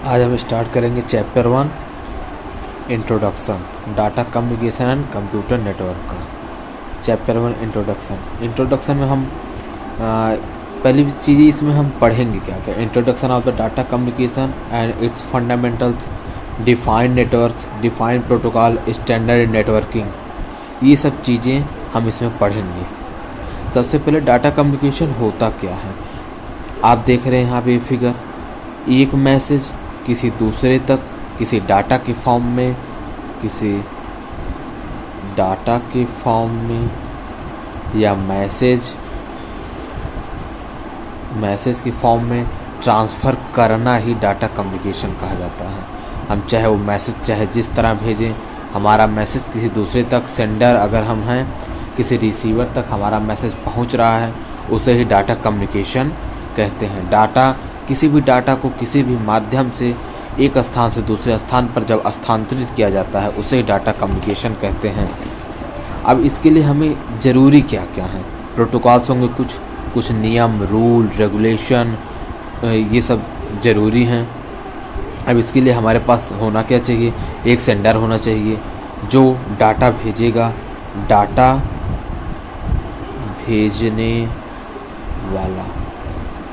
आज हम स्टार्ट करेंगे chapter 1 introduction data communication and computer network का। चैप्टर 1 इंट्रोडक्शन में हम पहली चीज़ इसमें हम पढ़ेंगे क्या क्या। Introduction of the data communication and it's fundamentals, defined networks, defined protocol, standard networking, ये सब चीज़ें हम इसमें पढ़ेंगे। सबसे पहले डाटा कम्युनिकेशन होता क्या है। आप देख रहे हैं यहाँ पे फिगर, एक मैसेज किसी दूसरे तक किसी डाटा के फॉर्म में या मैसेज के फॉर्म में ट्रांसफ़र करना ही डाटा कम्युनिकेशन कहा जाता है। हम चाहे वो मैसेज चाहे जिस तरह भेजें, हमारा मैसेज किसी दूसरे तक, सेंडर अगर हम हैं, किसी रिसीवर तक हमारा मैसेज पहुंच रहा है, उसे ही डाटा कम्युनिकेशन कहते हैं। डाटा किसी भी डाटा को किसी भी माध्यम से एक स्थान से दूसरे स्थान पर जब स्थानांतरित किया जाता है, उसे ही डाटा कम्युनिकेशन कहते हैं। अब इसके लिए हमें ज़रूरी क्या क्या है। प्रोटोकॉल्स होंगे, कुछ नियम, रूल, रेगुलेशन, ये सब ज़रूरी हैं। अब इसके लिए हमारे पास होना क्या चाहिए, एक सेंडर होना चाहिए जो डाटा भेजेगा, डाटा भेजने वाला,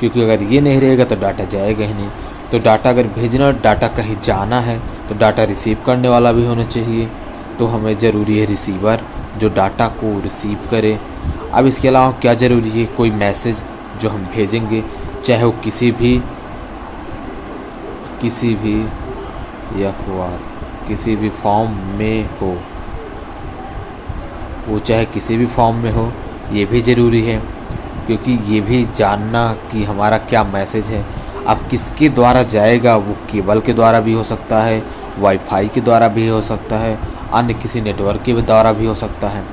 क्योंकि अगर ये नहीं रहेगा तो डाटा जाएगा ही नहीं। तो डाटा अगर भेजना, डाटा कहीं जाना है तो डाटा रिसीव करने वाला भी होना चाहिए। तो हमें ज़रूरी है रिसीवर जो डाटा को रिसीव करे। अब इसके अलावा क्या ज़रूरी है, कोई मैसेज जो हम भेजेंगे, चाहे वो किसी भी अखबार किसी भी फॉर्म में हो, वो चाहे किसी भी फॉर्म में हो, ये भी ज़रूरी है, क्योंकि ये भी जानना कि हमारा क्या मैसेज है। अब किसके द्वारा जाएगा, वो केबल के द्वारा भी हो सकता है, वाईफाई के द्वारा भी हो सकता है, अन्य किसी नेटवर्क के द्वारा भी हो सकता है।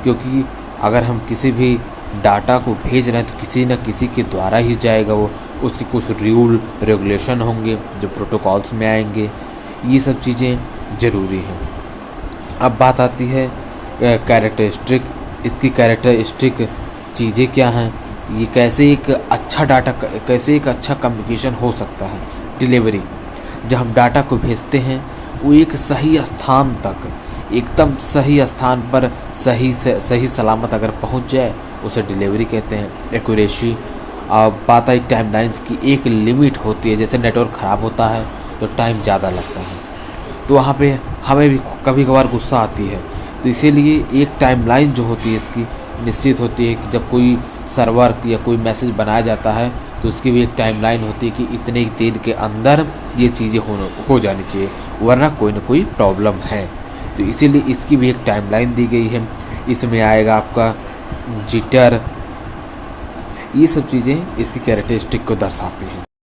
क्योंकि अगर हम किसी भी डाटा को भेज रहे हैं तो किसी न किसी के द्वारा ही जाएगा वो, उसके कुछ रूल रेगुलेशन होंगे जो प्रोटोकॉल्स में आएंगे। ये सब चीज़ें ज़रूरी हैं। अब बात आती है कैरेक्टरिस्टिक। इसकी कैरेक्टरिस्टिक चीज़ें क्या हैं, ये कैसे एक अच्छा कम्युनिकेशन हो सकता है। डिलीवरी, जब हम डाटा को भेजते हैं वो एक सही स्थान तक, एकदम सही स्थान पर सही सलामत अगर पहुंच जाए, उसे डिलीवरी कहते हैं। एक्यूरेसी, बात आई टाइमलाइंस की, एक लिमिट होती है। जैसे नेटवर्क ख़राब होता है तो टाइम ज़्यादा लगता है, तो वहाँ पे हमें भी कभी कभार गुस्सा आती है। तो इसीलिए एक टाइमलाइन जो होती है इसकी निश्चित होती है कि जब कोई सर्वर या कोई मैसेज बनाया जाता है तो उसकी भी एक टाइमलाइन होती है कि इतने ही देर के अंदर ये चीज़ें हो जानी चाहिए, वरना कोई ना कोई प्रॉब्लम है। तो इसीलिए इसकी भी एक टाइमलाइन दी गई है। इसमें आएगा आपका जिटर, ये सब चीज़ें इसकी कैरेक्टरिस्टिक को दर्शाती हैं।